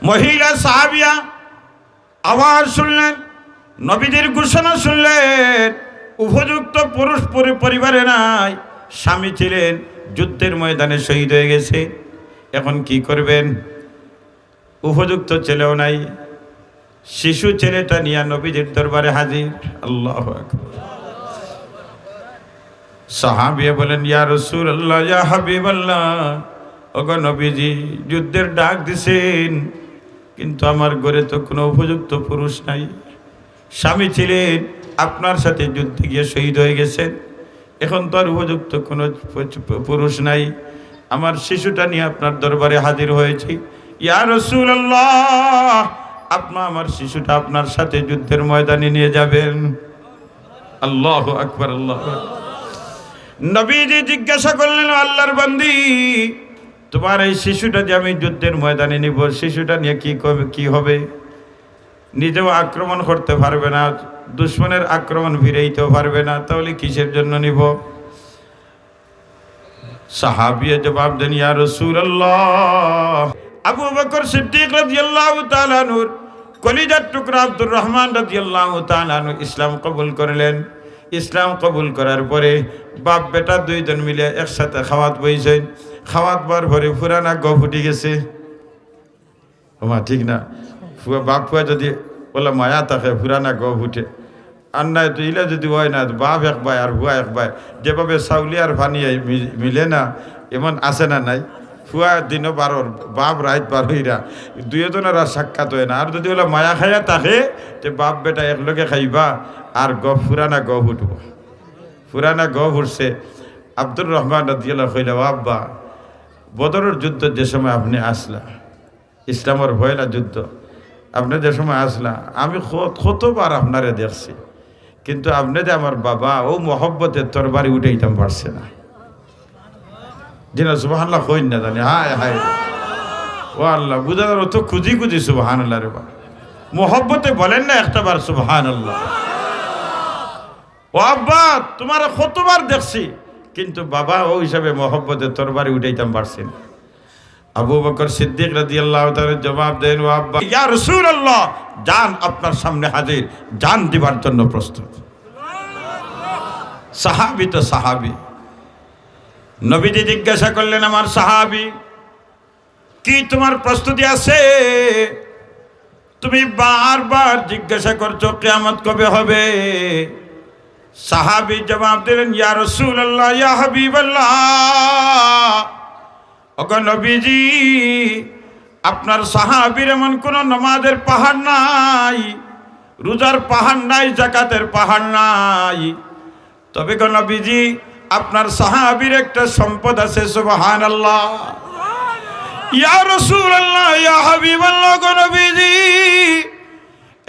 মহিলা সাহাবিয়া আওয়াজ শুনলেন, নবীদের ঘোষণা শুনলেন, উপযুক্ত পুরুষ পরিবারে নাই, স্বামী ছিলেন, যুদ্ধের ময়দানে শহীদ হয়ে গেছে। এখন কি করবেন? উপযুক্ত ছেলেও নাই, শিশু ছেলেটা নিয়ে নবীদের দরবারে হাজির। আল্লাহু আকবার। সাহাবিয়া বলেন, ইয়া রাসূলুল্লাহ, ইয়া হাবিবাল্লাহ, ওগো নবীজি, যুদ্ধের ডাক দিছেন, কিন্তু আমার ঘরে তো কোনো উপযুক্ত পুরুষ নাই। স্বামী ছিলেন, আপনার সাথে যুদ্ধে গিয়ে শহীদ হয়ে গেছেন, এখন তো আর উপযুক্ত কোনো পুরুষ নাই। আমার শিশুটা নিয়ে আপনার দরবারে হাজির হয়েছি। ইয়া রাসূলুল্লাহ, আপনি আমার শিশুটা আপনার সাথে যুদ্ধের ময়দানে নিয়ে যাবেন। আল্লাহু আকবার, আল্লাহু আকবার। নবীজি জিজ্ঞাসা করলেন, আল্লাহর বান্দি, তোমার এই শিশুটা যে আমি যুদ্ধের ময়দানে নিব, শিশুটা নিয়ে কি হবে? নিজেও আক্রমণ করতে পারবে না, দুশমনের আক্রমণ ভিড়াইতেও পারবে না, তাহলে কিসের জন্য নিব? সাহাবিয়ে জবাব দেন, ইয়া রাসূলুল্লাহ, আবু বকর সিদ্দিক রাদিয়াল্লাহু তাআলা আনহুর কলিজার টুকরা আব্দুর রহমান রাদিয়াল্লাহু তাআলা আনহু ইসলাম কবুল করলেন। ইসলাম কবুল করার পরে বাপ বেটা দুইজন মিলে একসাথে খাওয়াত বইছেন। খাওয়াত বার ভরে পুরানা গো ফুটি গেছে। ওমা ঠিক না, বাপ ফুয়া যদি বলে মায়া থাকে পুরানা গো ফুটে, আর নাই তো ইলে যদি হয় না, বাপ এক ভাই আর ভুয়া এক ভাই, যেভাবে চাউলি আর ভানিয়ে মিলে না, এমন আছে না নাই? ফুয়া দিনও বারোর, বাপ রাত বার হইরা, দুইজনের আর সাক্ষাৎ হয় না। আর যদি বলে মায়া খাইয়া থাকে, তে বাপ বেটা একলগে খাইবা আর পুরানা গ ফুটব। পুরানা গ ফুটছে। আব্দুর রহমান রাদিয়াল্লাহু কইলা, আব্বা, বদরের যুদ্ধ যে সময় আপনি আসলা, ইসলামের ভয়লা যুদ্ধ, আপনি যে সময় আসলা, আমি কতবার আপনারে দেখছি, কিন্তু আপনি যে আমার বাবা, ও মহব্বতের তরবারি উঠাইতাম পারছে না। দিন সুবহানাল্লাহ কইন না জানি, হায় হায়, ও আল্লাহ, বুঝা যার তো খুঁজি খুঁজি সুবহানাল্লাহ রে বা, মহব্বতে বলেন না একটাবার সুবহানাল্লাহ। ও আব্বা, তোমার কতবার দেখছি, কিন্তু বাবা ও হিসাবে মহব্বতের তরবারি উঠাইতাম পারছি না। আবু বকর সিদ্দিক রাদিয়াল্লাহু তাআলা জবাব দেন, ও আব্বা, ইয়া রাসূলুল্লাহ, জান আপনার সামনে হাজির, জান দিবার জন্য প্রস্তুত। সাহাবী তো সাহাবী। নবীজি জিজ্ঞাসা করলেন, আমার সাহাবী, কি তোমার প্রস্তুতি আছে? তুমি বারবার জিজ্ঞাসা করছো কিয়ামত কবে হবে। সাহাবী জবাব দিলেন, ইয়া রাসূলুল্লাহ, ইয়া হাবিবাল্লাহ, ওগো নবীজি, আপনার সাহাবীর এমন কোন নামাজের পাহাড় নাই, রোজার পাহাড় নাই, যাকাতের পাহাড় নাই, তবে গো নবীজি, আপনার সাহাবীর একটা সম্পদ আছে। সুবহানাল্লাহ। ইয়া রাসূলুল্লাহ, ইয়া হাবিবাল্লাহ, গো নবীজি,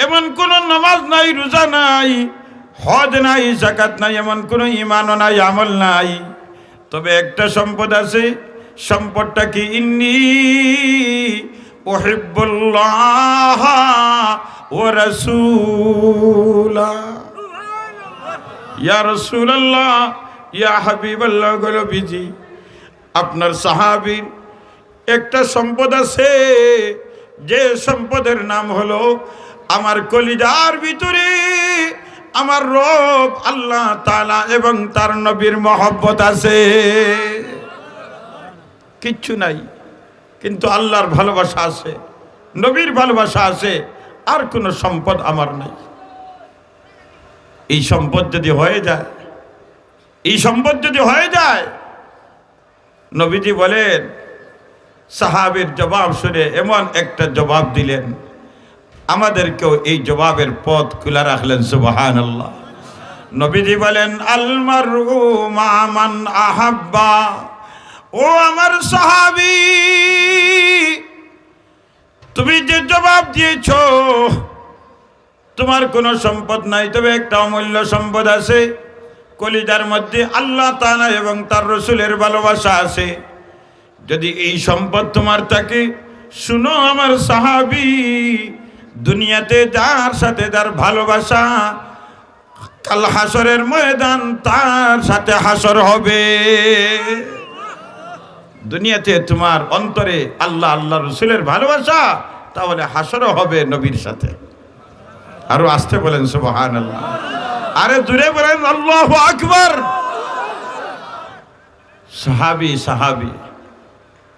এমন কোন নামাজ নাই, রোজা নাই, হজ নাই, যাকাত নাই, এমন কোন ঈমানও নাই, আমল নাই, তবে একটা সম্পদ আছে। সম্পদটা কি? ইন্নী উহিব্বুল্লাহ ওয়া রাসূলা। ইয়া রাসূলুল্লাহ, ইয়া হাবিবাল্লাহ, গো নবীজি, আপনার সাহাবীর একটা সম্পদ আছে, যে সম্পদের নাম হলো আমার কলিজার ভিতরে আমার রব আল্লাহ তাআলা এবং তার নবীর মহব্বত আছে। কিচ্ছু নাই, কিন্তু আল্লাহর ভালোবাসা আছে, নবীর ভালোবাসা আছে, আর কোনো সম্পদ আমার নাই। এই সম্পদ যদি হয়ে যায়, এই সম্পদ যদি হয়ে যায়, নবীজি বলেন, সাহাবীর জবাব শুনে এমন একটা জবাব দিলেন, আমাদেরকেও এই জবাবের পথ খোলা রাখলেন। সুবহানাল্লাহ। নবীজি বলেন, আল মারউ মা মান আহাব্বা। ও আমার সাহাবী, তুমি যে জবাব দিয়েছ, তোমার কোনো সম্পদ নাই, তবে একটা অমূল্য সম্পদ আছে, কলিজার মধ্যে আল্লাহ তাআলা এবং তার রাসূলের ভালোবাসা আছে। যদি এই সম্পদ তোমার থাকে, শুনো আমার সাহাবী, দুনিয়াতে যার সাথে যার ভালোবাসা, কাল হাসরের ময়দান তার সাথে হাসর হবে। দুনিয়াতে তোমার অন্তরে আল্লাহ আল্লাহ রাসূলের ভালোবাসা তাহলে হাসরও হবে নবীর সাথে। আরো আসতে বলেন সুবহানাল্লাহ, আরে জুড়ে বলেন আল্লাহু আকবার। সাহাবী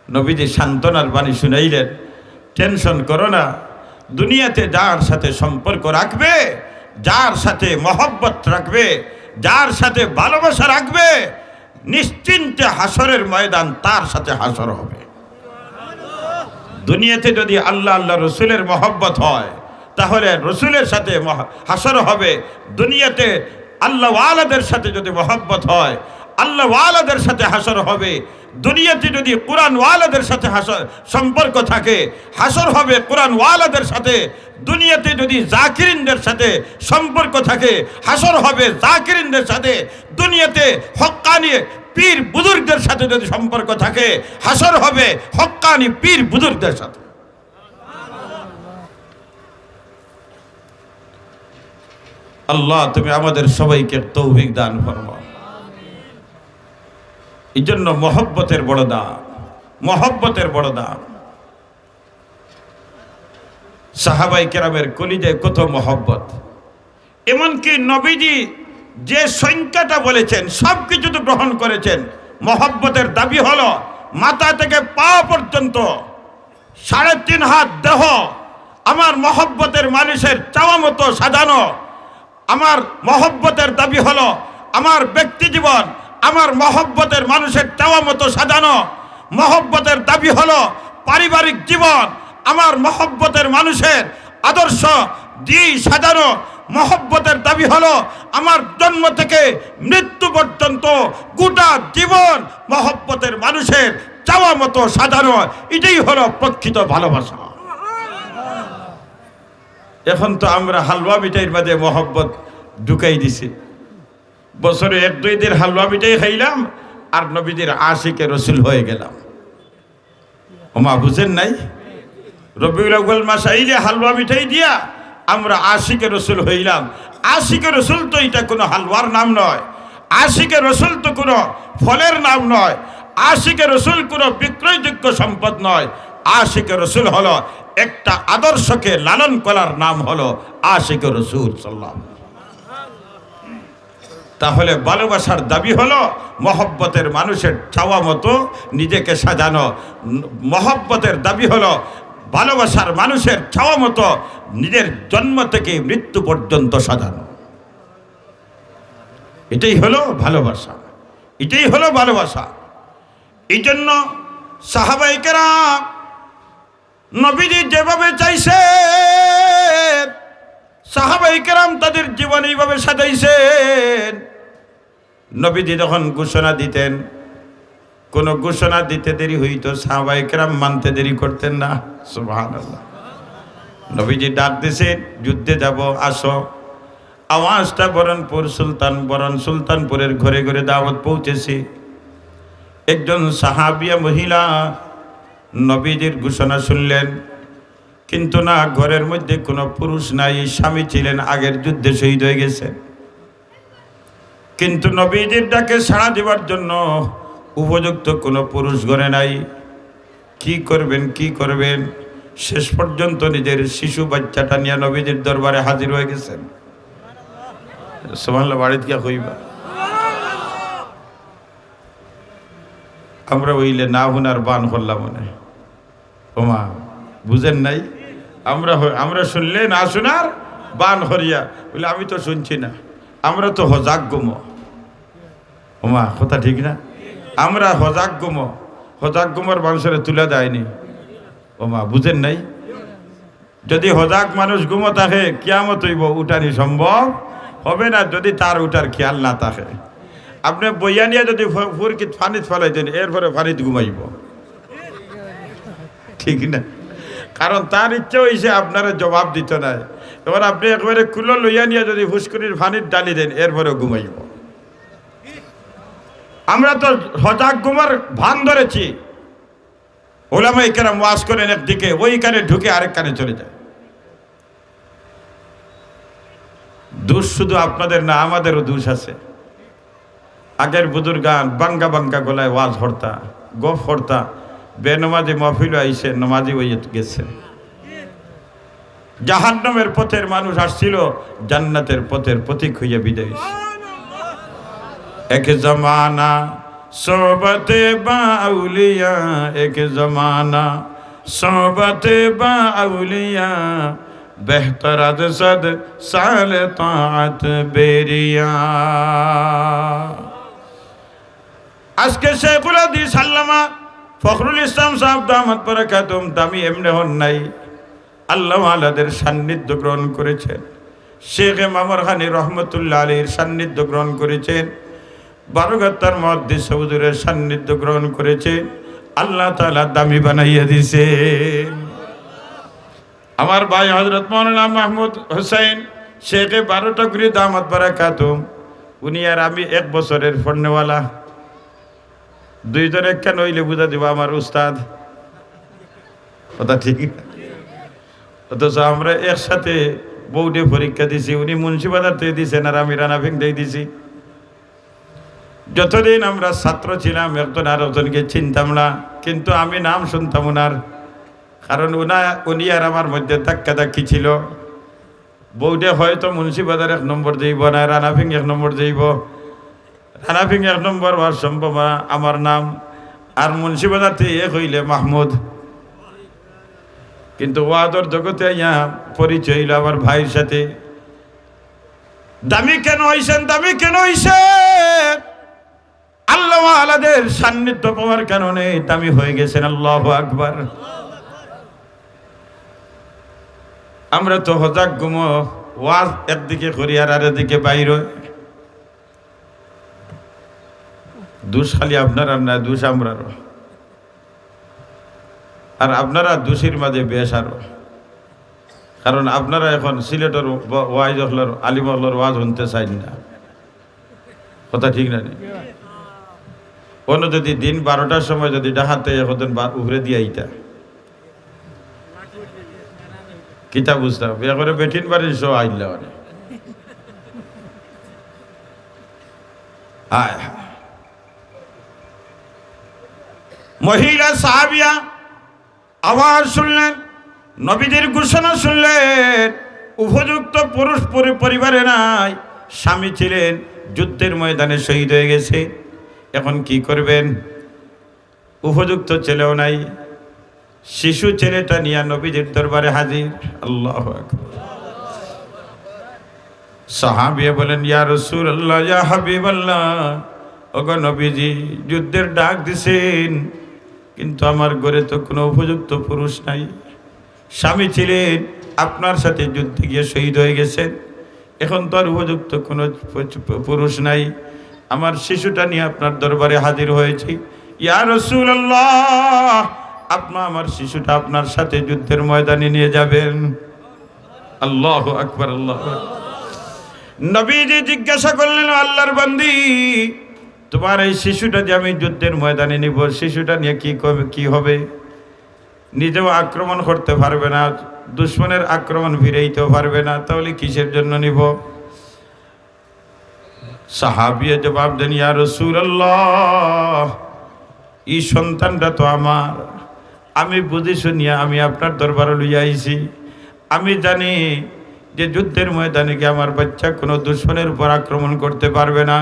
নবীজি সান্ত্বনার বাণী শুনাইলেন, টেনশন করো না, দুনিয়াতে যার সাথে সম্পর্ক রাখবে, যার সাথে মহব্বত রাখবে, যার সাথে ভালোবাসা রাখবে, নিশ্চিন্তে হাসরের ময়দান তার সাথে হাসর হবে। দুনিয়াতে যদি আল্লাহ আল্লাহ রসুলের মহব্বত হয় তাহলে রসুলের সাথে হাসর হবে। দুনিয়াতে আল্লাহ ওয়ালাদের সাথে যদি মহব্বত হয় আল্লাহ ওয়ালাদের সাথে হাসর হবে। দুনিয়াতে যদি কোরআন ওয়ালাদের সাথে হাসর সম্পর্ক থাকে হাসর হবে কোরআন ওয়ালাদের সাথে। দুনিয়াতে যদি জাকিরিনদের সাথে সম্পর্ক থাকে হাসর হবে জাকিরিনদের সাথে। দুনিয়াতে হক্কানি পীর বুজুর্গদের সাথে যদি সম্পর্ক থাকে হাসর হবে হক্কানি পীর বুজুর্গদের সাথে। আল্লাহ তুমি আমাদের সবাইকে তৌফিক দান ফরমাও। এই জন্য মহব্বতের বড় দাম, মহব্বতের বড় দাম। সাহাবাই কেরামের কলিজায় কত মহব্বত, এমনকি নবীজি যে সংখ্যাটা বলেছেন সব কিছু তো গ্রহণ করেছেন। মহব্বতের দাবি হলো মাথা থেকে পা পর্যন্ত 3.5 হাত দেহ আমার মহব্বতের মানুষের চাওয়া মতো সাজানো। আমার মহব্বতের দাবি হলো আমার ব্যক্তি জীবন আমার মহব্বতের মানুষের চাওয়া মতো সাজানো। মহব্বতের দাবি হলো পারিবারিক জীবন আমার মহব্বতের মানুষের আদর্শ দিয়ে সাজানো। মহব্বতের দাবি হলো আমার জন্ম থেকে মৃত্যু পর্যন্ত গোটা জীবন মহব্বতের মানুষের চাওয়া মতো সাজানো। এটাই হলো প্রকৃত ভালোবাসা। এখন তো আমরা হালুয়া মিঠাইয়ের মাঝে মহব্বত ঢুকাই দিছি। বছরে 1-2 দিন হালুয়া মিঠাই খাইলাম আর নবীদের আশিকে রসুল হয়ে গেলাম। ওমা বুঝেন নাই, রবিউল আউয়াল মাস আইলে হালুয়া মিঠাই দিয়া আমরা আশিকে রসুল হইলাম। আশিকে রসুল তো এটা কোনো হালুয়ার নাম নয়, আশিকে রসুল তো কোনো ফলের নাম নয়, আশিকে রসুল কোনো বিক্রয়যোগ্য সম্পদ নয়। আশিকে রসুল হলো একটা আদর্শকে লালন করার নাম হলো আশিকে রসুল সাল্লাল্লাহু আলাইহি ওয়াসাল্লাম। তাহলে ভালোবাসার দাবি হলো মহব্বতের মানুষের চাওয়া মতো নিজেকে সাজানো। মহব্বতের দাবি হলো ভালোবাসার মানুষের চাওয়া মতো নিজের জন্ম থেকে মৃত্যু পর্যন্ত সাজানো। এটাই হলো ভালোবাসা, এটাই হলো ভালোবাসা। এই জন্য সাহাবায়ে কেরাম নবীজি যেভাবে চাইছে সাহাবায়ে কেরাম তাদের জীবন এইভাবে সাজাইছেন। নবীজি যখন ঘোষণা দিতেন, কোনো ঘোষণা দিতে দেরি হইতো সাহাবায়ে কেরাম মানতে দেরি করতেন না। সুবহানাল্লাহ। নবীজি ডাক দিয়েছেন যুদ্ধে যাব আসো। আওয়াজটা বরণ সুলতানপুরের ঘরে ঘরে দাওয়াত পৌঁছেছে। একজন সাহাবিয়া মহিলা নবীজির ঘোষণা শুনলেন, কিন্তু না ঘরের মধ্যে কোনো পুরুষ নাই। স্বামী ছিলেন, আগের যুদ্ধে শহীদ হয়ে গেছেন। কিন্তু নবীজির ডাকে সাড়া দেওয়ার জন্য উপযুক্ত কোনো পুরুষ ঘরে নাই। কি করবেন? শেষ পর্যন্ত নিজের শিশু বাচ্চাটা নিয়ে নবীজির দরবারে হাজির হয়ে গেছেন। সুবহানাল্লাহ। বাড়িতে গিয়া হইবা আমরা হইলে না হুনার বান করলাম মনে। ওমা বুঝেন নাই, আমরা শুনলে না শোনার বান হরিয়া বলে আমি তো শুনছি না, আমরা তো হজাগ্যম। ওমা কথা ঠিক না, আমরা হজাগ্যমর মানুষের তুলে দেয়নি। ওমা বুঝেন নাই, যদি হজাক মানুষ গুমো থাকে কিয়ামত হইব, উঠানি সম্ভব হবে না যদি তার উঠার খেয়াল না থাকে। আপনি বইয়া নিয়ে যদি ফুরকিত ফানিত ফেলাই দেন এরপরে ফানিত ঘুমাইব, ঠিক না? কারণ তার ইচ্ছা হয়েছে আপনারা জবাব দিত না। এবার আপনি একবারে কুলো লইয়া নিয়ে যদি ফুসকুনির ফানির ডালি দেন এরপরে ঘুমাইব। আমরা তো হজাক ঘুমার ভান ধরেছি। ওলামায়ে কেরাম ওয়াজ করেন একদিকে, ওই কানে ঢুকে আরেক কানে চলে যায়। দোষ শুধু আপনাদের না, আমাদেরও দোষ আছে। আগের বুজুর্গান বাঙ্গা গলায় ওয়াজ হরতা, গফ হরতা, বেনমাজি মহফিল আইসে নমাজি হয়ে গেছে। জাহান্নামের পথের মানুষ আসছিল, জান্নাতের পথের প্রতীক হইয়া বিদায়। এক জমানা সোহবতে বাউলিয়া, এক জমানা সোহবতে বাউলিয়া, বেহতর আজ সদ সাল তাআত বেরিয়া। আজকে শেখুল হাদিস আল্লামা ফখরুল ইসলাম সাহেব দামাত বারাকাতুহুম দামি এমনি হন নাই, আল্লাহ আলাদের সান্নিধ্য গ্রহণ করেছেন। শেখ মামর খানি রহমতুল্লাহ আলীর সান্নিধ্য গ্রহণ করেছেন। বারগাত্তার মুহাদ্দিস হুজুরের সান্নিধ্য গ্রহণ করেছেন। আল্লাহ তাআলা দামি বানাইয়া দিয়েছেন। আমার ভাই হযরত মাওলানা মাহমুদ হোসেন শেখ 12টা করে দামাত বারাকাতুহুম, উনি আর আমি 1 বছরের পড়নেওয়ালা, দুইজন একখান হইলে বুঝা দিব আমার উস্তাদ, কথা ঠিক। অথচ আমরা একসাথে বৌডে পরীক্ষা দিছি, উনি মুন্সিবাজার থেকে দিয়েছেন আর আমি রানাফিং দিয়ে দিছি। যতদিন আমরা ছাত্র ছিলাম একজন আর একজনকে চিনতাম না, কিন্তু আমি নাম শুনতাম ওনার, কারণ উনি আর আমার মধ্যে ধাক্কাধাক্কি ছিল। বৌডে হয়তো মুন্সিবাজার 1 নম্বর যাইব না, রানাফিং 1 নম্বর যাইব। রানাফিং 1 নম্বর হওয়ার সম্ভাবনা আমার নাম, আর মুন্সিবাজার থেকে 1 হইলে মাহমুদ। কিন্তু ওয়াদর জগতে ইয়া পরিচয় হইল আমার ভাইয়ের সাথে। দামি কেন হইছেন? দামি কেন হইছেন? আল্লাহ আলাদের সান্নিধ্য পাওয়ার কারণে দামি হয়ে গেছেন। আল্লাহু আকবার। আমরা তো হজাক গুমো ওয়াজ একদিকে করি আর আরেকদিকে বাইর। দোষ খালি আপনার আর না, দোষ আমরারও। আর আপনারা দোষীর মাঝে বেশ আরো, কারণ আপনারা এখন সিলেটের ওয়াইজ হলার আলিম হলার ওয়াজ শুনতে চাইন না, কথা ঠিক না? অন্য যদি দিন 12টার সময় যদি ডাহাতে এখন উভরে দিয়ে আইতা কিতা বুঝতাম, বিয়া করে বেঠিন বাড়ির সব আইলা মানে। মহিলা সাহাবিয়া আওয়াজ শুনলেন, নবীদের ঘোষণা শুনলেন, উপযুক্ত পুরুষ পরিবারে নাই, স্বামী ছিলেন, যুদ্ধের ময়দানে শহীদ হয়ে গেছে। এখন কি করবেন? উপযুক্ত ছেলেও নাই, শিশু ছেলেটা নিয়ে নবীদের দরবারে হাজির। আল্লাহু আকবার। সাহাবিয়া বলেন, ইয়া রাসূলুল্লাহ, ইয়া হাবিবাল্লাহ, ওগো নবীজি, যুদ্ধের ডাক দিছেন, কিন্তু আমার ঘরে তো কোনো উপযুক্ত পুরুষ নাই। স্বামী ছিলেন, আপনার সাথে যুদ্ধে গিয়ে শহীদ হয়ে গেছেন, এখন তো আর উপযুক্ত কোনো পুরুষ নাই। আমার শিশুটা নিয়ে আপনার দরবারে হাজির হয়েছি। ইয়া রাসূলুল্লাহ, আপনি আমার শিশুটা আপনার সাথে যুদ্ধের ময়দানে নিয়ে যাবেন। আল্লাহু আকবার, আল্লাহু আকবার। নবীজি জিজ্ঞাসা করলেন, আল্লাহর বান্দি, তোমার এই শিশুটা যে আমি যুদ্ধের ময়দানে নিব, শিশুটা নিয়ে কি হবে? নিজেও আক্রমণ করতে পারবে না, দুশ্মনের আক্রমণ ফিরাইতেও পারবে না, তাহলে কিসের জন্য নিব? সাহাবিয়া জবাব দেন, ইয়া রাসূলুল্লাহ, এই সন্তানটা তো আমার, আমি বুঝি শুনিয়া আমি আপনার দরবারে লইয়া আইছি। আমি জানি যে যুদ্ধের ময়দানে গিয়ে আমার বাচ্চা কোনো দুশ্মনের উপর আক্রমণ করতে পারবে না,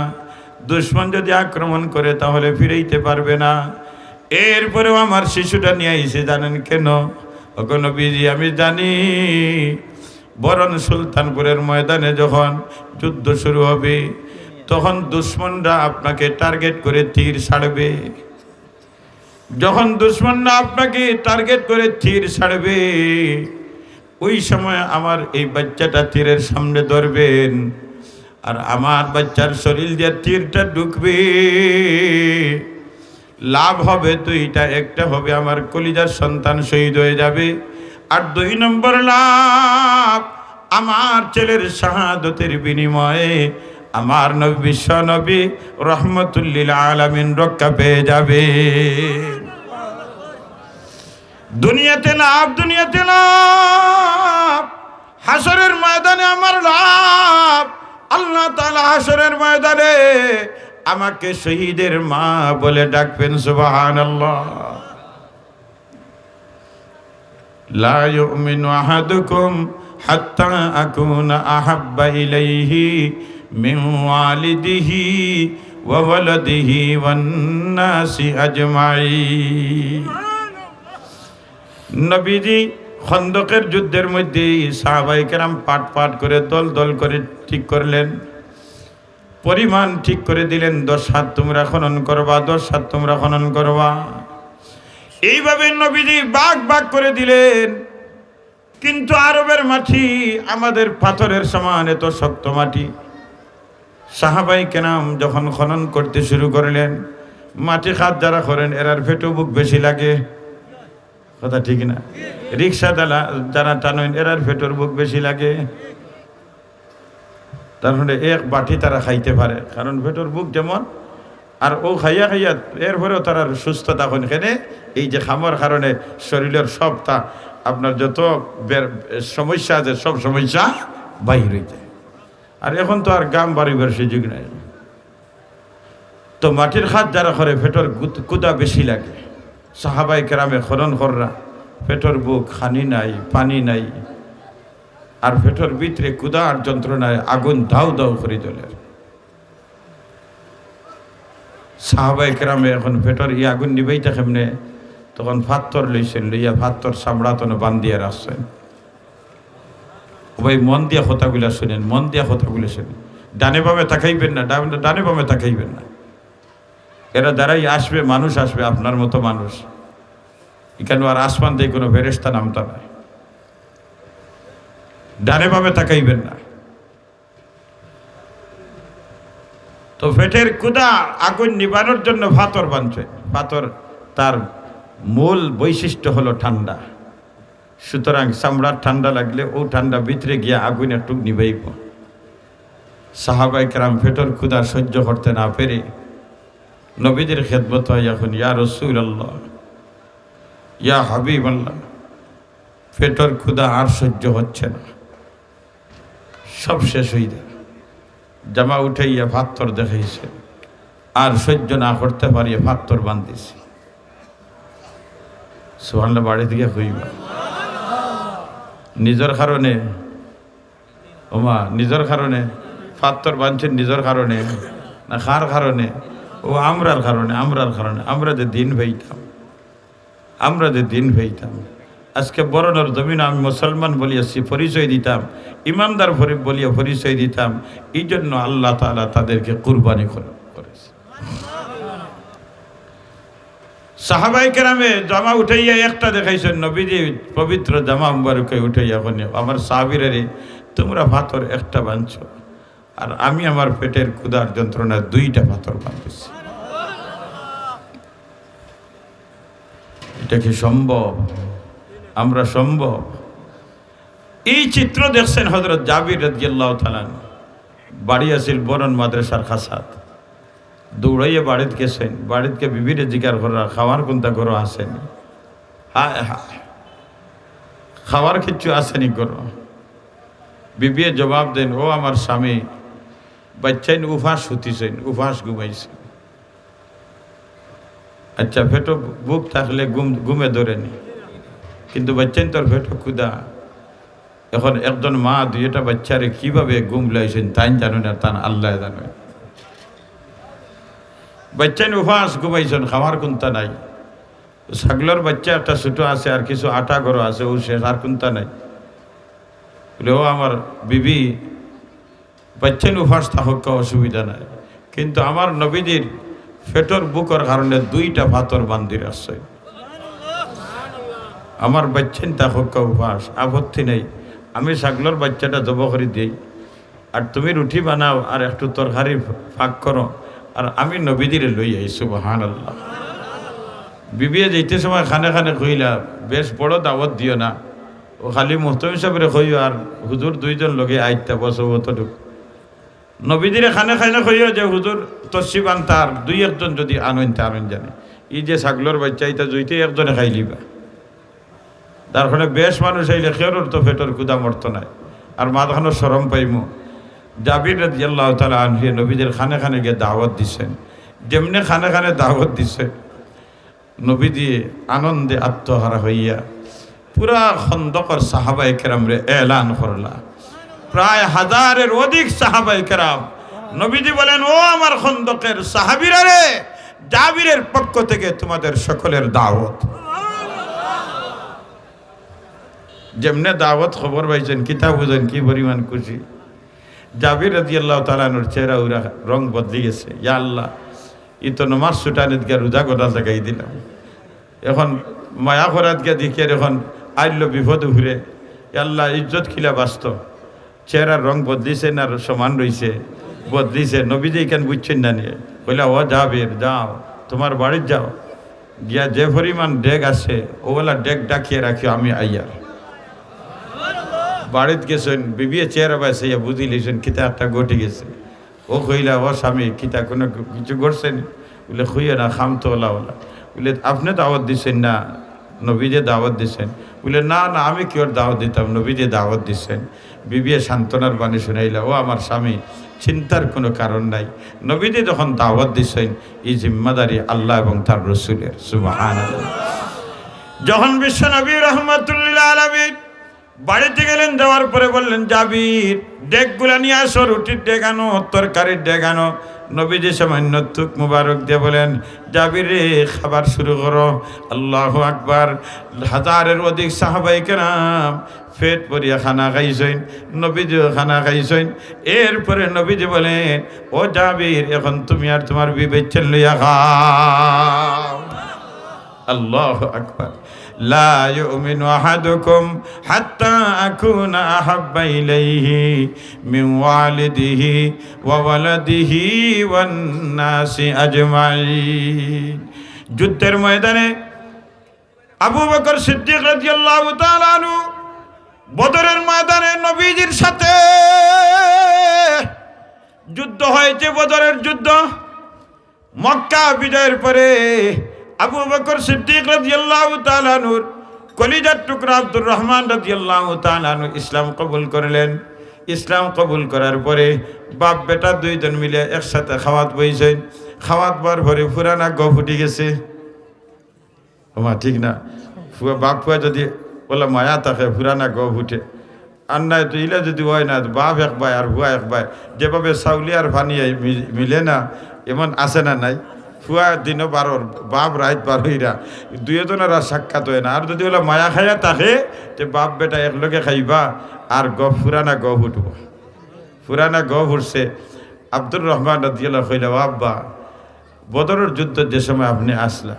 দুশ্মন যদি আক্রমণ করে তাহলে ফিরাইতে পারবে না। এরপরেও আমার শিশুটা নিয়ে আইছে, জানেন কেন? ওগো নবীজি, আমি জানি বরণ সুলতানপুরের ময়দানে যখন যুদ্ধ শুরু হবে, তখন দুশ্মনরা আপনাকে টার্গেট করে তীর ছাড়বে। যখন দুশ্মনরা আপনাকে টার্গেট করে তীর ছাড়বে, ওই সময় আমার এই বাচ্চাটা তীরের সামনে ধরবেন, আর আমার বাচ্চার শরীর দিয়ে তীরটা ঢুকবে। লাভ হবে দুইটা, একটা হবে আমার কলিজার সন্তান শহীদ হয়ে যাবে, আর 2 নম্বর লাভ, আমার ছেলের শাহাদতের বিনিময়ে আমার নবী, বিশ্ব নবী রহমতুল লিল আলামিন রক্ষা পেয়ে যাবে। দুনিয়াতে লাভ, দুনিয়াতে লাভ, হাসরের ময়দানে আমার লাভ। আল্লাহ তাআলা হাসরের ময়দানে আমাকে শহীদের মা বলে ডাকবেন। সুবহানাল্লাহ। লা ইউমিনু আহাদুকুম হাত্তা আকুনা আহাব্বা ইলাইহি মিন ওয়ালিদিহি ওয়া ওয়ালাদিহি ওয়ান নাসি আজমাইন। নবীজি খন্দকের যুদ্ধের মধ্যে সাহাবায়ে কেরাম পাট পাট করে দল দল করে ঠিক করলেন, পরিমাণ ঠিক করে দিলেন, 10 হাত তোমরা খনন করবা, 10 হাত তোমরা খনন করবা। এইভাবে নবীজি ভাগ ভাগ করে দিলেন। কিন্তু আরবের মাটি আমাদের পাথরের সমান এত শক্ত মাটি। সাহাবায়ে কেরাম যখন খনন করতে শুরু করলেন, মাটি খাত যারা করেন এরার পেটও বুক বেশি লাগে, কথা ঠিক না? রিক্সা যারা টানেন এরার পেটর বুক বেশি লাগে। তারপরে এক বাটি তারা খাইতে পারে, কারণ পেটর বুক যেমন, আর ও খাইয়া খাইয়া এরপরেও তারা সুস্থ তখন এখানে এই যে খামার কারণে শরীরের সবটা আপনার যত সমস্যা আছে সব সমস্যা বাহির হয়ে যায়। আর এখন তো আর গাম বাড়িবার সুযোগ নাই। তো মাটির খাত যারা করে পেটর কুদা বেশি লাগে। সাহাবায়ে কেরামে খনন কররা পেটর বুক খানি নাই, পানি নাই, আর পেটর ভিতরে কুদা আর যন্ত্রণায় আগুন দাউ দাউ করে জ্বলে। সাহাবায়ে কেরামে এখন পেটর এই আগুন নিবেইটা কেমনে, তখন পাথর লইছেন, লইয়া পাথর চামড়া তনে বান্ধিয়া রাখছেন। ভাই মন দিয়া কথাগুলা শুনেন, মন দিয়া কথাগুলো শুনেন, ডানে বামে তাকাইবেন না, ডানে বামে তাকাইবেন না। এরা দ্বারাই আসবে, মানুষ আসবে আপনার মতো মানুষ, এখানে আর আসমান দিয়ে কোনো ফেরেশতা নামতা নাই। ডানে বামে তাকাইবেন না। তো পেটের ক্ষুধা আগুন নিবানোর জন্য পাথর বানছে। পাথর তার মূল বৈশিষ্ট্য হলো ঠান্ডা, সুতরাং চামড়ার ঠান্ডা লাগলে ও ঠান্ডা ভিতরে গিয়া আগুন একটু নিবাইব। সাহাবায়ে কেরাম পেটের ক্ষুধা সহ্য করতে না পেরে নবীদের খেদমত হয় এখন, ইয়া রাসূলুল্লাহ, ইয়া হাবিবাল্লাহ, পেটের ক্ষুধা আর সহ্য হচ্ছে না, সব শেষ হয়ে যায়। জামা উঠাইয়া পাথর দেখাইছে, আর সহ্য না করতে পারিয়া পাথর বান্ধিছে। সুবহানাল্লাহ, বাড়ি থেকে হইবা নিজের কারণে, ওমা নিজের কারণে পাথর বাঁধছেন, নিজের কারণে না কার কারণে? ও আমরার কারণে, আমরার কারণে। আমরা যে দিন ভাইতাম, আমরা যে দিন ভাইতাম, আজকে বরণের জমিন আমি মুসলমান বলিয়াছি পরিচয় দিতাম, ইমানদার বলিয়া পরিচয় দিতাম। এই জন্য আল্লাহ তাআলা তাদেরকে কুরবানি করেছে। সাহাবায়ে কেরামে জামা উঠাইয়া একটা দেখাইছেন, নবীজি পবিত্র জামা মুবারকে উঠাইয়া কোনে আমার সাহাবীরা রে, তোমরা পাথর একটা বাঁধছো, আর আমি আমার পেটের ক্ষুধার যন্ত্রণা 2টা পাথর বাঁধতেছি। এটা কি সম্ভব? আমরা সম্ভব? এই চিত্র দেখছেন হযরত জাবির রাদিয়াল্লাহু তাআলা, বাড়ি আসিল বরণ মাদ্রাসার খাসাত, দৌড়াইয়া বাড়িতে গেছেন। বাড়িতে বিবিরে জিজ্ঞার করা, খাওয়ার কোনটা করো আসেনি? হায় হায়, খাওয়ার কিচ্ছু আসেনি করো? বিবিয়ে জবাব দেন, ও আমার স্বামী, বাচ্চাইন উফাস হতিছেন, উফাস ঘুমাইছে। আচ্ছা, পেটো বুক থাকলে ঘুমে ধরেনি, কিন্তু বাচ্চাইন তোর পেটো ক্ষুধা। এখন একজন মা 2টা বাচ্চারে কিভাবে ঘুম লাইছেন তাই জানো না, তান আল্লাহ জানে। বাচ্চাইন উফাস ঘুমাইছেন, খাওয়ার কোনটা নাই। ছাগলের বাচ্চা একটা ছোটো আছে, আর কিছু আটা গরো আছে, ও শেষ, আর কোনটা নাই। বলে, ও আমার বিবি, বাচ্চাইন উফাস থাকুক, অসুবিধা নাই, কিন্তু আমার নবীজির পেটর বুকের কারণে 2টা পাথর বান্ধি রাখছে। আমার বাচ্চাইন থাকুক উফাস, আপত্তি নেই, আমি ছাগলের বাচ্চাটা জব করে দিই, আর তুমি রুটি বানাও, আর একটু তরকারি ফাঁক করো, আর আমি নবীজিরে লই আই। সুবহানাল্লাহ। বিবিয়ে যেতে সময় খানে খানে কইলা, বেশ বড় দাওয়াত দিও না, ও খালি মুহতমি সাহেবের কইও, আর হুজুর 2জন লগে আইতা বসো অতটুক। নবীজিরে খানে খানে কইও যে হুজুর তসি বান্তার 2-1জন যদি আনইন জানে, এই যে ছাগলের বাচ্চা এটা জইতে একজনে খাই লিবা। তার ফলে বেশ মানুষ আইলে খেরোর তো পেটর ক্ষুধা মরত নাই, আর মাঝখানো শরম পাইমু। জাবির রাদিয়াল্লাহু তাআলা আনহু নবীদের খানে খানে গিয়ে দাওয়াত দিছেন। যেমনি খানে খানে দাওয়াত দিছে, নবী দিয়ে আনন্দে আত্মহারা হইয়া পুরা খন্দকর সাহাবায়ে কেরামরে এলান করলা। প্রায় 1000-এর অধিক সাহাবায়ে কেরাম। নবীজি বলেন, ও আমার খন্দকের সাহাবীরা রে, জাবিরের পক্ষ থেকে তোমাদের সকলের দাওয়াত। যেমনে দাওয়াত খবর পাইছেন, কিতাব বুঝেন কি পরিমাণ খুশি। জাবির রাদিয়াল্লাহু তাআলা আনহুর চেহারা উরা রং বদলে গেছে। ইয়া আল্লাহ, ই তো নমাজ ছুটানিত গিয়া রোজা গোটা জাগাই দিলাম, এখন মায়া করাত গিয়া দেখি এখন আইল বিপদ ঘুরে। আল্লাহ, ইজ্জত খিলা বাস্ত, চেহারার রং বদলিছে না সমান রয়েছে? বদলিছে। নবীজি কেন বুঝছেন না নিয়ে কইলা, ও জাবির যাও, তোমার বাড়ির যাও, গিয়া যে পরিমাণ ডেগ আছে ওগুলা ডেগ ডাকিয়ে রাখিও, আমি আইয়ার। বাড়িত গেছেন, বিবিয়ে চেহারা পাইছে, বুঝি লিছেন কিতা একটা ঘটে গেছে। ও কইলা, ও স্বামী কিতা কোনো কিছু ঘটছেন? বলে খুইয়ে না, খাম তো ওলা ওলা। বলে আপনি দাওয়াত দিচ্ছেন না, নবীজে দাওয়াত দিচ্ছেন? বলে না না, আমি কি ওর দাওয়াত দিতাম, নবীজে দাওয়াত দিচ্ছেন। বিবিয়ে সান্ত্বনার বাণী শুনাইলা, ও আমার স্বামী, চিন্তার কোনো কারণ নাই, নবীজি যখন দাওয়াত দিচ্ছেন এই জিম্মাদারি আল্লাহ এবং তার রসুলের। সুবহানাল্লাহ। যখন বিশ্ব নবী রাহমাতুল্লিল আলামিন বাড়িতে গেলেন, যাওয়ার পরে বললেন, জাবির ডেকগুলা নিয়ে আসো, রুটির ডেক আনো, তরকারির ডেক আনো। নবীজি সামান্য তুক মুবারক দিয়ে বলেন, জাবির রে, খাবার শুরু করো। আল্লাহু আকবার। 1000-এর অধিক সাহাবায়ে কেরাম পেট ভরিয়া খানা খাইছেন, নবীজিও খানা খাইছেন। এরপরে নবীজি বলেন, ও জাবির, এখন তুমি আর তোমার বিবেচন লইয়া খাও। আল্লাহু আকবার। লা ইউমিনু আহাদুকুম হাত্তা আকুনা আহাব্বা ইলাইহি মিন ওয়ালিদিহি ওয়া ওয়ালাদিহি ওয়ান নাসি আজমাইন। যুদ্ধের ময়দানে আবু বকর সিদ্দিক রাদিয়াল্লাহু তাআলা আনহু বদরের ময়দানে নবীজির সাথে যুদ্ধ হয়েছে, বদরের যুদ্ধ। মক্কা বিজয়ের পরে আবু বকর সিদ্দিক রাদিয়াল্লাহু তাআলা আনহুর কলিজার টুকরা আব্দুর রহমান রাদিয়াল্লাহু তাআলা আনহু ইসলাম কবুল করলেন। ইসলাম কবুল করার পরে বাপ বেটা দুইজন মিলে একসাথে খাওয়াত বইছেন। খাওয়াত বার পরে পুরানা গো ফুটি গেছে। ওমা ঠিক না, বাপ ফুয়া যদি বলে মায়া থাকে, পুরানা গো ফুটে। আর নাই তো ইলে যদি হয় না, বাপ এক ভাই আর ভুয়া এক ভাই, যেভাবে চাউলি আর পানি মিলে না, এমন আছে না নাই? ফুয়া দিনও বারোর, বাপ রাত বারোইরা, দুইজনেরা সাক্ষাৎ হয় না। আর যদি ওলা মায়া খাইয়া থাকে, তে বাপ বেটা একলগে খাইবা আর পুরানা গ ফুটব। পুরানা গ ফুটছে। আব্দুর রহমান রাদিয়াল্লাহু কইলা, আব্বা, বদরের যুদ্ধ যে সময় আপনি আসলা,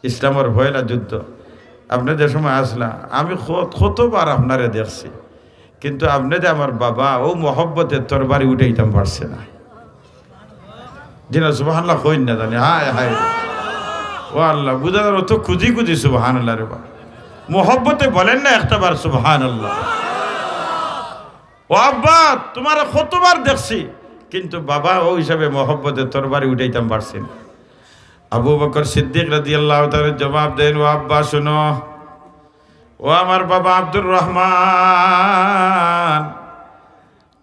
ইসলামের ভয়লা যুদ্ধ, আপনি যে সময় আসলা, আমি কতবার আপনারে দেখছি, কিন্তু আপনি যে আমার বাবা, ও মহব্বতের তরবারি উঠাইতাম পারছে না। যিনা সুবহানাল্লাহ কইন না জানি, হায় হায়, ও আল্লাহ, বুঝা যার তো খুঁজি খুঁজি সুবহানাল্লাহ রে বা, মোহব্বতে বলেন না একটাবার সুবহানাল্লাহ। ও আব্বা, তোমার কতবার দেখছি, কিন্তু বাবা ও হিসাবে মহব্বতে তরবারি উঠাইতাম পারছি না। আবু বকর সিদ্দিক রাদিয়াল্লাহু তাআলা জবাব দেন, ও আব্বা শুনো, ও আমার বাবা আব্দুর রহমান,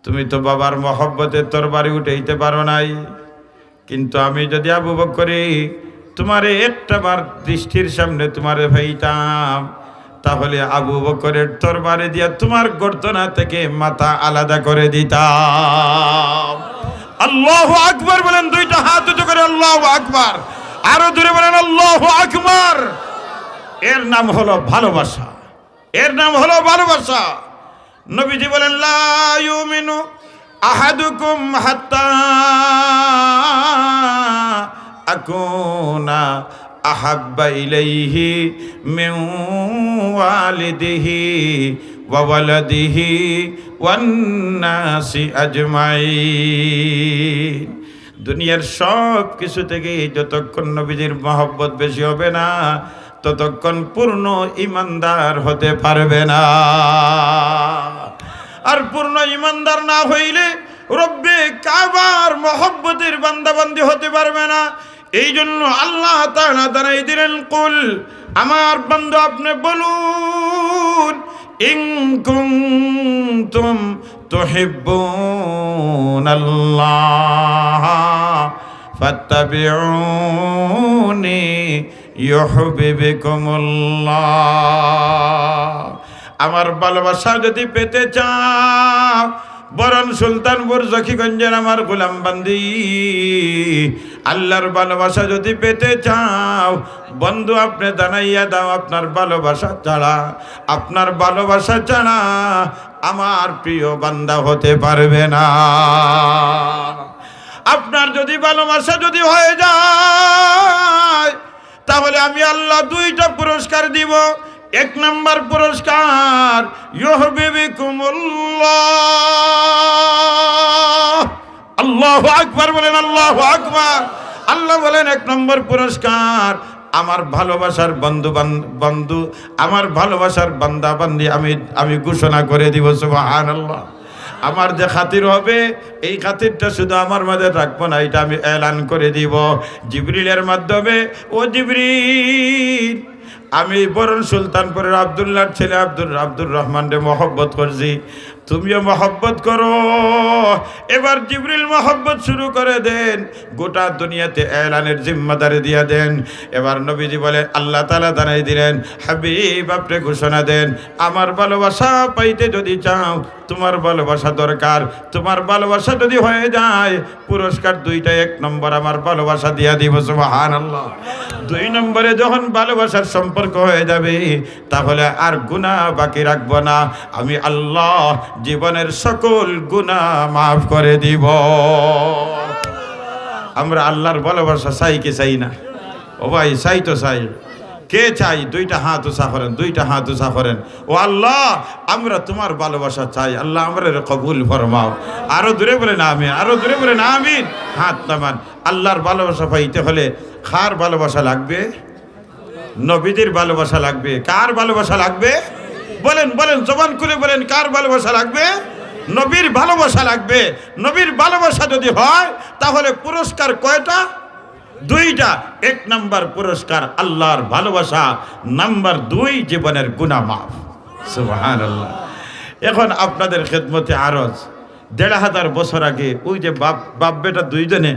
তুমি তো বাবার মহব্বতে তরবারি উঠাইতে পারো নাই, কিন্তু আমি যদি আবু বকরি তোমারে একটাবার দৃষ্টির সামনে তোমারে ভাইতাম, তাহলে আবু বকরের তরবারি দিয়া তোমার গর্দনা থেকে মাথা আলাদা করে দিতাম। আল্লাহু আকবার বলেন, দুইটা হাত উঁচু করে আল্লাহু আকবার, আরো জোরে বলেন আল্লাহু আকবার। এর নাম হলো ভালোবাসা, এর নাম হলো ভালোবাসা। নবীজি বলেন, লা ইউমিনু আহাদুকুম হাত্তা আকুনা আহাব্বা ইলাইহি মিন ওয়ালিদিহি ওয়া ওয়ালাদিহি ওয়ান নাসি আজমাইন। দুনিয়ার সব কিছু থেকে যতক্ষণ নবীজির মহব্বত বেশি হবে না, ততক্ষণ পূর্ণ ইমানদার হতে পারবে না। আর পূর্ণ ইমানদার না হইলে রব্বে কাবার মহব্বতের বান্দাবান্দি হতে পারবে না। এই জন্য আল্লাহ তাআলা জানাই দিলেন, কুল, আমার বান্দা আপনি বলুন, ইন কুনতুম তুহিব্বুনাল্লাহ ফাত্তাবিউনি ইউহিব্বুকুমুল্লাহ। আমার ভালোবাসা যদি পেতে চাও, বরণ সুলতানপুর জকিগঞ্জের আমার গোলাম বান্দি, আল্লাহর ভালোবাসা যদি পেতে চাও, বন্ধু আপনি জানাইয়া দাও, আপনার ভালোবাসা ছাড়া আমার প্রিয় বান্দা হতে পারবে না। আপনার যদি ভালোবাসা যদি হয়ে যায়, তাহলে আমি আল্লাহ দুইটা পুরস্কার দিব। এক নম্বর পুরস্কার, ইউহিব্বুকুমুল্লাহ। আল্লাহু আকবার বলেন, আল্লাহু আকবার। আল্লাহ বলেন এক নম্বর পুরস্কার, আমার ভালোবাসার বন্ধু আমার ভালোবাসার বান্দা বান্দি আমি ঘোষণা করে দিব, সুবহানাল্লাহ। আমার যে খাতির হবে, এই খাতিরটা শুধু আমার মাঝে রাখবো না, এটা আমি এলান করে দিব জিবরিলের মাধ্যমে। ও জিবরিল, আমি বরণ সুলতানপুরের আব্দুল্লাহর ছেলে আব্দুর রহমানরে মহব্বত করছি, তুমিও মহব্বত করো। এবার জিবরিল মহব্বত শুরু করে দেন, গোটা দুনিয়াতে এলানের জিম্মাদারি দিয়া দেন। এবার নবীজি বলে, আল্লাহ তাআলা জানাই দিলেন, হাবিব আপনি ঘোষণা দেন, আমার ভালোবাসা পাইতে যদি চাও, তোমার ভালোবাসা দরকার। তোমার ভালোবাসা যদি হয়ে যায়, পুরস্কার দুইটা। এক নম্বর আমার ভালোবাসা দিয়া দিব, সুবহানাল্লাহ। দুই নম্বরে যখন ভালোবাসার সম্পর্ক হয়ে যাবে, তাহলে আর গুনাহ বাকি রাখবো না, আমি আল্লাহ জীবনের সকল গুনাহ মাফ করে দিব। আমরা আল্লাহর ভালোবাসা চাই কি চাই না? ও ভাই, চাই তো চাই। কে চাই? দুইটা হাত উঁচা করেন, দুইটা হাত উঁচা করেন। ও আল্লাহ, আমরা তোমার ভালোবাসা চাই, আল্লাহ আমরা কবুল ফরমাও। আরো দূরে বলেন আমিন, আরো দূরে বলেন আমিন। হাত নামান। আল্লাহর ভালোবাসা পাইতে হলে কার ভালোবাসা লাগবে? নবীদের ভালোবাসা লাগবে। কার ভালোবাসা লাগবে? বলেন বলেন, জবান খুলে বলেন, কার ভালোবাসা লাগবে? নবীর ভালোবাসা লাগবে। নবীর ভালোবাসা যদি হয়, তাহলে পুরস্কার কয়টা? দুইটা। এক নাম্বার পুরস্কার আল্লাহর ভালোবাসা, নাম্বার দুই জীবনের গুনাহ মাফ, সুবহানাল্লাহ। এখন আপনাদের খেদমতে আরজ, ১৫০০ বছর আগে ওই যে বাপ বেটা দুইজনে